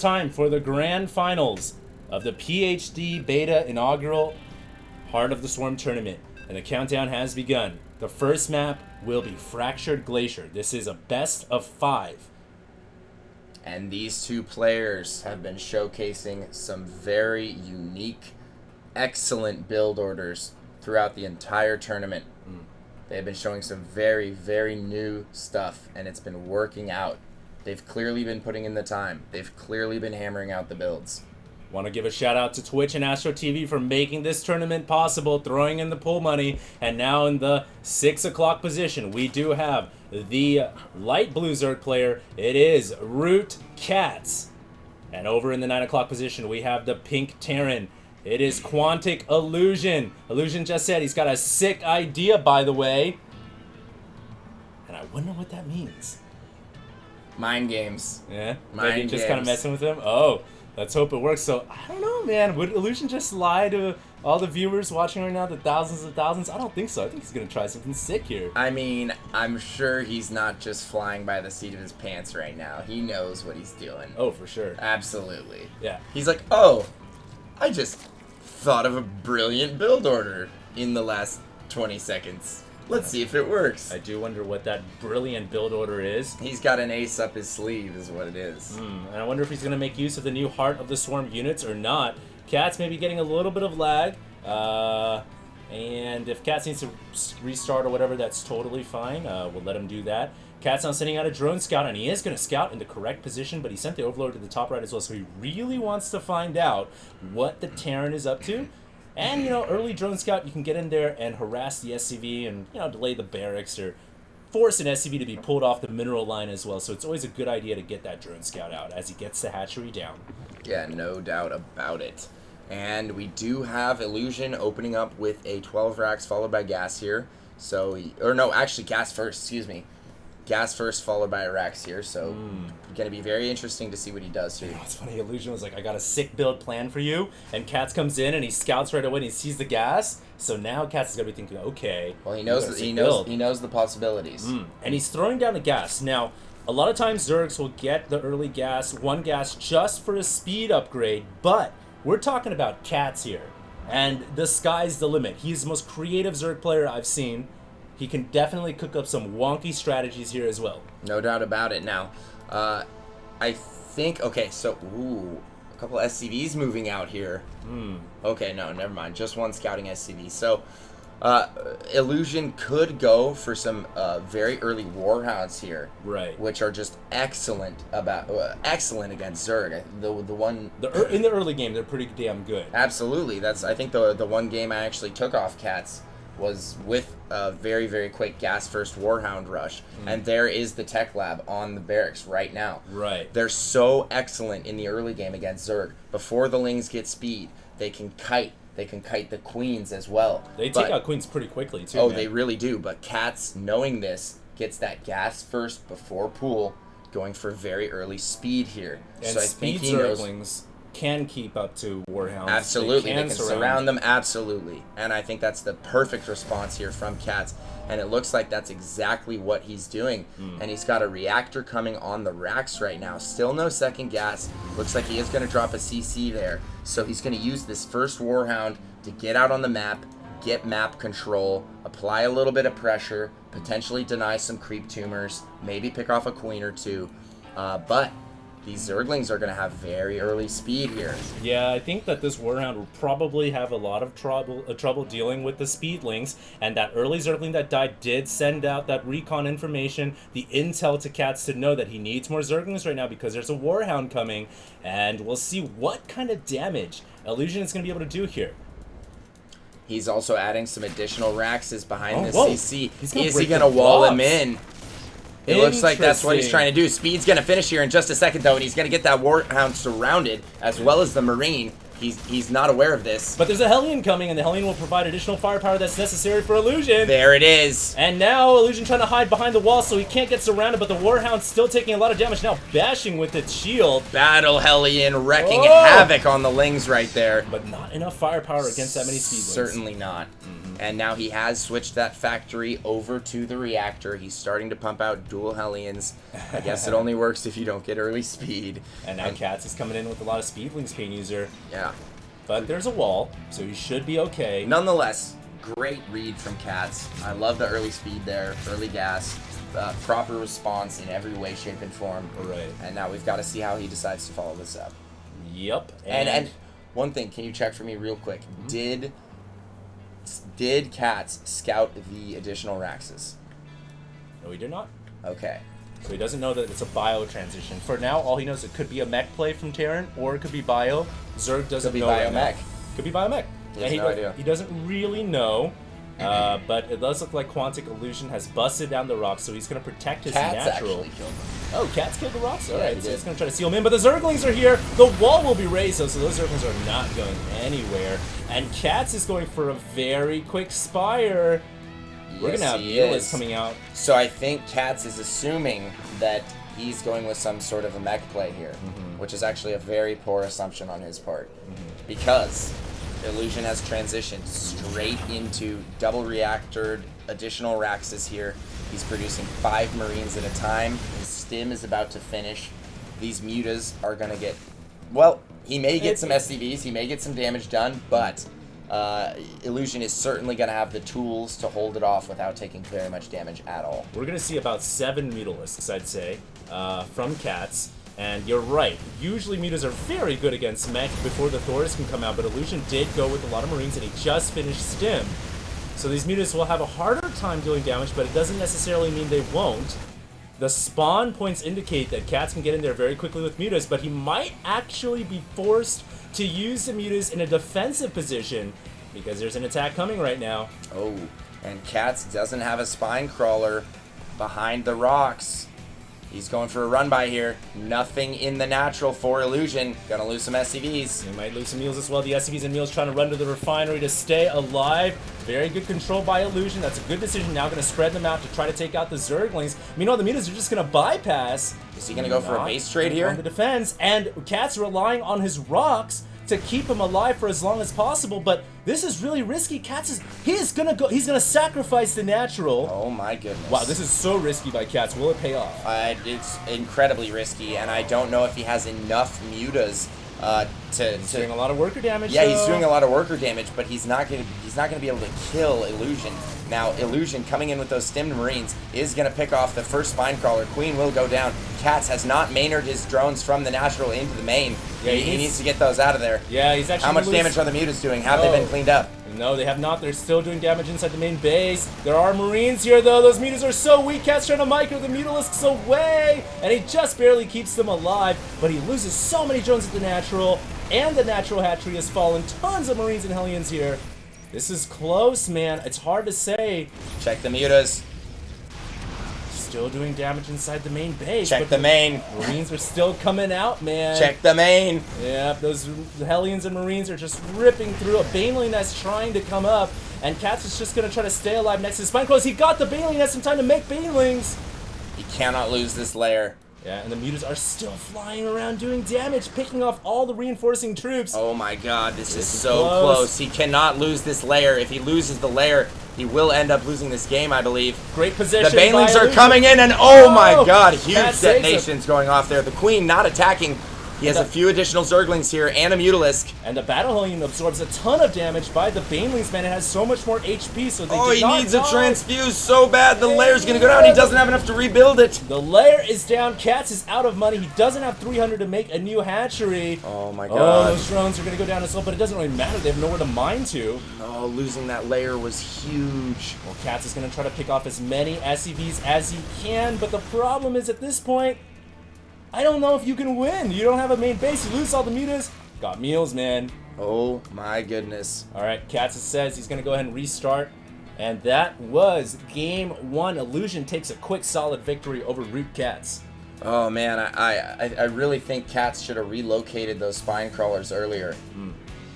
time for the grand finals of the pHD Beta inaugural Heart of the Swarm tournament, and the countdown has begun. The first map will be Fractured Glacier. This is a best of 5. And these two players have been showcasing some very unique, excellent build orders throughout the entire tournament. They've been showing some very, very new stuff, and it's been working out. They've clearly been putting in the time. They've clearly been hammering out the builds. Want to give a shout out to Twitch and Astro TV for making this tournament possible, throwing in the pool money, and now in the 6 o'clock position, we do have the light blue Zerg player. It is Root Cats. And over in the 9 o'clock position, we have the pink Terran. It is Quantic Illusion. Illusion just said he's got a sick idea, by the way. And I wonder what that means. Mind games. Yeah? Mind Maybe just games. kind of messing with him? Oh, let's hope it works. So, I don't know, man. Would Illusion just lie to all the viewers watching right now, the thousands and thousands? I don't think so. I think he's going to try something sick here. I mean, I'm sure he's not just flying by the seat of his pants right now. He knows what he's doing. Oh, for sure. Absolutely. Yeah. He's like, oh, I just thought of a brilliant build order in the last 20 seconds. Let's see if it works. I do wonder what that brilliant build order is. He's got an ace up his sleeve is what it is. And I wonder if he's going to make use of the new Heart of the Swarm units or not. Cats may be getting a little bit of lag. And if Cats needs to restart or whatever, that's totally fine. We'll let him do that. Cat's now sending out a drone scout, and he is going to scout in the correct position, but he sent the Overlord to the top right as well, so he really wants to find out what the Terran is up to. And, you know, early drone scout, you can get in there and harass the SCV and, you know, delay the barracks or force an SCV to be pulled off the mineral line as well. So it's always a good idea to get that drone scout out as he gets the hatchery down. Yeah, no doubt about it. And we do have Illusion opening up with a 12 racks followed by gas here. So, actually gas first, excuse me. Gas first followed by a racks here. So, going to be very interesting to see what he does here. You know, it's funny, Illusion was like, I got a sick build plan for you. And Cats comes in and he scouts right away and he sees the gas. So now Cats is going to be thinking, okay. Well, he knows the possibilities. And he's throwing down the gas. Now, a lot of times Zergs will get the early gas, one gas just for a speed upgrade, but we're talking about Cats here. And the sky's the limit. He's the most creative Zerg player I've seen. He can definitely cook up some wonky strategies here as well. No doubt about it. Now, I think, okay, so, a couple SCVs moving out here. Okay, no, never mind. Just one scouting SCV. So, Illusion could go for some very early Warhounds here. Right. Which are just excellent against Zerg. In the early game, they're pretty damn good. Absolutely. I think the one game I actually took off Cats was with a very, very quick gas first Warhound rush. And there is the tech lab on the barracks right now. Right. They're so excellent in the early game against Zerg. Before the Lings get speed, they can kite. They can kite the Queens as well. They take out Queens pretty quickly too. Oh, man. They really do. But Cats, knowing this, gets that gas first before pool, going for very early speed here. And so I speed think he knows. Zerglings can keep up to Warhounds. Absolutely, they can surround them, absolutely. And I think that's the perfect response here from Cats. And it looks like that's exactly what he's doing. And he's got a reactor coming on the racks right now. Still no second gas. Looks like he is going to drop a CC there. So he's going to use this first Warhound to get out on the map, get map control, apply a little bit of pressure, potentially deny some creep tumors, maybe pick off a queen or two. But these Zerglings are going to have very early speed here. Yeah, I think that this Warhound will probably have a lot of trouble dealing with the Speedlings, and that early Zergling that died did send out that recon information, the intel to Cats to know that he needs more Zerglings right now because there's a Warhound coming, and we'll see what kind of damage Illusion is going to be able to do here. He's also adding some additional Raxes behind this whoa. CC. Is he going to wall him in? It looks like that's what he's trying to do. Speed's going to finish here in just a second, though, and he's going to get that Warhound surrounded, as well as the Marine. He's not aware of this. But there's a Hellion coming, and the Hellion will provide additional firepower that's necessary for Illusion. There it is. And now Illusion trying to hide behind the wall so he can't get surrounded, but the Warhound's still taking a lot of damage now, bashing with its shield. Battle Hellion wrecking havoc on the Lings right there. But not enough firepower against that many Speedlings. Certainly not. And now he has switched that factory over to the reactor. He's starting to pump out dual Hellions. I guess it only works if you don't get early speed. And now Cats is coming in with a lot of Speedlings, Pain User. Yeah. But there's a wall, so he should be okay. Nonetheless, great read from Cats. I love the early speed there, early gas, proper response in every way, shape, and form. Right. And now we've got to see how he decides to follow this up. Yep. And one thing, can you check for me real quick? Did Cats scout the additional Raxes? No, he did not. Okay. So he doesn't know that it's a bio transition. For now, all he knows it could be a mech play from Terran, or it could be bio. Zerg doesn't know. Could be bio mech. Could be bio mech. He has no idea. He doesn't really know. But it does look like Quantic Illusion has busted down the rocks, so he's going to protect his Cats natural. actually killed him. Oh, Cats killed the rocks? Yeah, Alright, he so did. he's going to try to seal them in, but the Zerglings are here! The wall will be raised, though, so those Zerglings are not going anywhere. And Cats is going for a very quick Spire. We're going to have Elis coming out. So I think Cats is assuming that he's going with some sort of a mech play here, which is actually a very poor assumption on his part. Because Illusion has transitioned straight into double reactored additional Raxes here. He's producing 5 Marines at a time. His stim is about to finish. These mutas are going to get... Well, he may get some SCVs, he may get some damage done, but Illusion is certainly going to have the tools to hold it off without taking very much damage at all. We're going to see about 7 Mutalisks, I'd say, from Cats. And you're right, usually mutas are very good against mech before the Thorus can come out, but Illusion did go with a lot of Marines, and he just finished stim. So these mutas will have a harder time dealing damage, but it doesn't necessarily mean they won't. The spawn points indicate that Cats can get in there very quickly with mutas, but he might actually be forced to use the mutas in a defensive position, because there's an attack coming right now. Oh, and Cats doesn't have a spine crawler behind the rocks. He's going for a run by here. Nothing in the natural for Illusion. Gonna lose some SCVs. He might lose some meals as well. The SCVs and meals trying to run to the refinery to stay alive. Very good control by Illusion. That's a good decision. Now going to spread them out to try to take out the Zerglings. Meanwhile, the mutas are just going to bypass. Is he going to go for a base trade here? On the defense, and Cat's relying on his rocks to keep him alive for as long as possible, but this is really risky. He's gonna sacrifice the natural. Oh my goodness. Wow, this is so risky by Cats. Will it pay off? It's incredibly risky, and I don't know if he has enough mutas He's doing a lot of worker damage. Yeah, he's doing a lot of worker damage, but he's not gonna be able to kill Illusion. Now, Illusion coming in with those stemmed Marines is gonna pick off the first spine crawler. Queen will go down. Cats has not Maynard his drones from the natural into the main. Yeah, he needs to get those out of there. Yeah, he's actually. How much damage are the mutas doing? Have they been cleaned up? No, they have not. They're still doing damage inside the main base. There are Marines here, though. Those mutas are so weak. Cat's trying to micro the Mutalisks away, and he just barely keeps them alive, but he loses so many drones at the natural, and the natural hatchery has fallen. Tons of Marines and Hellions here. This is close, man. It's hard to say. Check the mutas. Still doing damage inside the main base. Check the main. Marines are still coming out, man. Check the main. Yeah, those Hellions and Marines are just ripping through. A Baneling Nest trying to come up, and Cats is just going to try to stay alive next to the Spine Crawlers. He got the Baneling Nest in time to make Banelings. He cannot lose this layer. Yeah, and the mutas are still flying around doing damage, picking off all the reinforcing troops. Oh my god, this is so close. He cannot lose this layer. If he loses the layer, he will end up losing this game, I believe. Great position. The Banelings are coming in, and oh my god, huge detonations going off there. The Queen not attacking. He has a few additional Zerglings here and a Mutalisk. And the Battle Hellion absorbs a ton of damage by the Banelings, man. It has so much more HP, so they he needs a transfuse so bad. The layer's going to go down. He doesn't have enough to rebuild it. The layer is down. Cats is out of money. He doesn't have 300 to make a new hatchery. Oh my god. Oh, those drones are going to go down as well, but it doesn't really matter. They have nowhere to mine to. Oh, losing that layer was huge. Well, Cats is going to try to pick off as many SCVs as he can, but the problem is at this point, I don't know if you can win. You don't have a main base. You lose all the mutas. Got meals, man. Oh my goodness. All right, Cats says he's going to go ahead and restart. And that was game 1. Illusion takes a quick, solid victory over Root Cats. Oh man, I really think Cats should have relocated those spine crawlers earlier.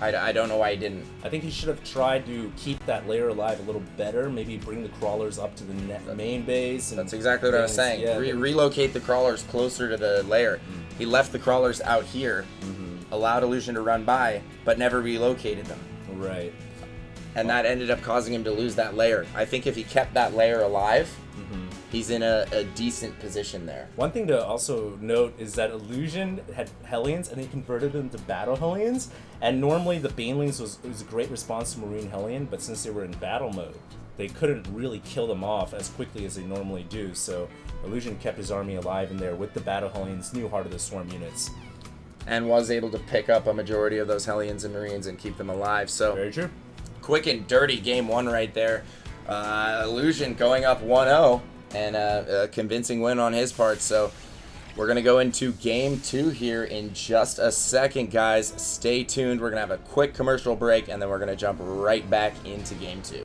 I don't know why he didn't. I think he should have tried to keep that layer alive a little better. Maybe bring the crawlers up to the main base. And That's exactly what I was saying. Yeah, Relocate the crawlers closer to the layer. He left the crawlers out here, allowed Illusion to run by, but never relocated them. Right. And that ended up causing him to lose that layer. I think if he kept that layer alive, he's in a decent position there. One thing to also note is that Illusion had Hellions and he converted them to Battle Hellions. And normally the Banelings was a great response to Marine Hellion, but since they were in battle mode, they couldn't really kill them off as quickly as they normally do. So Illusion kept his army alive in there with the Battle Hellions, new Heart of the Swarm units. And was able to pick up a majority of those Hellions and Marines and keep them alive. So Very true. quick and dirty game one right there. Illusion going up 1-0 and a convincing win on his part. So we're going to go into game two here in just a second, guys. Stay tuned. We're going to have a quick commercial break, and then we're going to jump right back into game two.